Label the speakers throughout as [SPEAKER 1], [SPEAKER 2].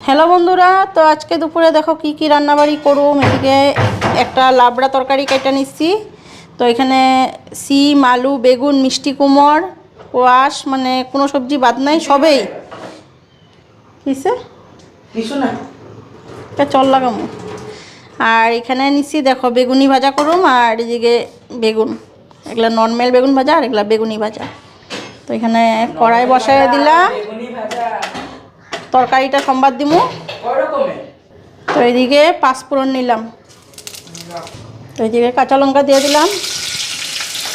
[SPEAKER 1] Hello বন্ধুরা, তো আজকে দুপুরে দেখো কি কি রান্নাবাড়ি করুম। এদিকে একটা লাবড়া তরকারি কেটে নিচ্ছি। তো এখানে সিম, আলু, বেগুন, মিষ্টি কুমড়, কোয়াশ, মানে কোনো সবজি বাদ নাই, সবেই কিসে কিছু না এটা চল লাগাম। আর এখানে নিচ্ছি দেখো বেগুনি ভাজা করুম। আর এদিকে বেগুন, এগুলা নর্মাল বেগুন ভাজা আর এগুলা বেগুনি ভাজা। তো এখানে কড়াই বসায় দিলাম, তরকারিটা সম্বাদ দিমু। তো এইদিকে পাঁচফোড়ন নিলাম, তো এইদিকে কাঁচা লঙ্কা দিয়ে দিলাম।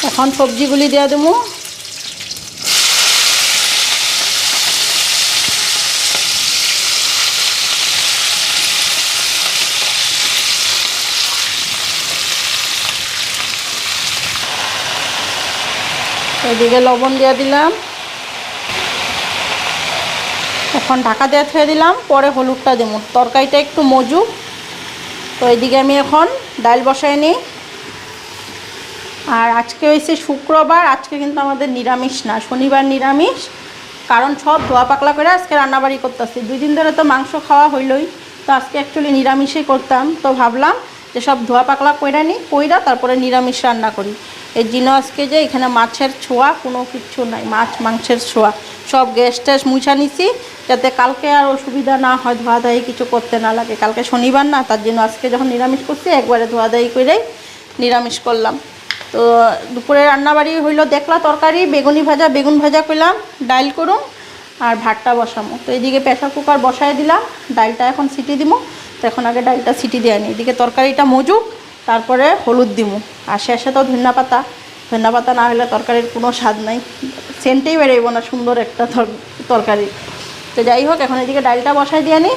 [SPEAKER 1] এখন সবজিগুলি দিয়ে দেবো। এইদিকে লবণ দিয়ে দিলাম। এখন ঢাকা দিয়ে থুয়ে দিলাম, পরে হলুদটা দেবো। তরকারিটা একটু মজুক। তো এইদিকে আমি এখন ডাল বসাই নিই। আর আজকে হয়েছে শুক্রবার, আজকে কিন্তু আমাদের নিরামিষ না, শনিবার নিরামিষ। কারণ সব ধোয়া পাকলা করে আজকে রান্নাবাড়ি করতেছি। 2 দিন ধরে তো মাংস খাওয়া হইলই, তো আজকে অ্যাকচুয়ালি নিরামিষই করতাম। তো ভাবলাম যে সব ধোয়া পাকলা কইরা নিই, কইরা তারপরে নিরামিষ রান্না করি। এর জন্য আজকে যে এখানে মাছের ছোঁয়া কোনো কিচ্ছু নাই, মাছ মাংসের ছোঁয়া সব গ্যাস ট্যাস মুছা নিছি, যাতে কালকে আর অসুবিধা না হয়, ধোয়া দায়ী কিছু করতে না লাগে। কালকে শনিবার না, তার জন্য আজকে যখন নিরামিষ করছি একবারে ধোয়া দায়ী করেই নিরামিষ করলাম। তো দুপুরে রান্নাবাড়ি হইলো দেখলা তরকারি, বেগুনি ভাজা, বেগুন ভাজা করলাম, ডাইল করুম আর ভাতটা বসামো। তো এইদিকে প্রেসার কুকার বসায় দিলাম, ডালটা এখন সিটি দিমু। তো এখন আগে ডালটা সিটি দিয়ে আনি, এদিকে তরকারিটা মজুক, তারপরে হলুদ দিমু। আর শেষে তো ধনিয়া পাতা না হলে তরকারির কোনো স্বাদ নাই, সেন্টেই বেরোইব না সুন্দর একটা তরকারি। তো যাই হোক, এখন এদিকে ডালটা বসায় দিয়ে আনি।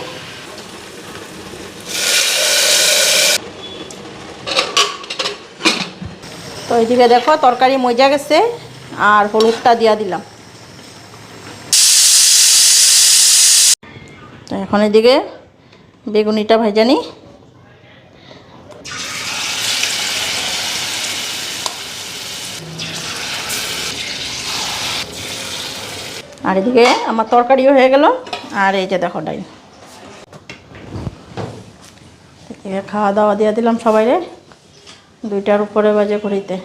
[SPEAKER 1] তো এইদিকে দেখো তরকারি মজা গেছে, আর হলুদটা দিয়া দিলাম। তো এখন এদিকে বেগুনিটা ভেজে নিই। আর এদিকে আমার তরকারিও হয়ে গেল। আর এই যে দেখো ডাল, খাওয়া দাওয়া দিয়ে দিলাম সবাইরে। 2টার উপরে বাজে ঘড়িতে।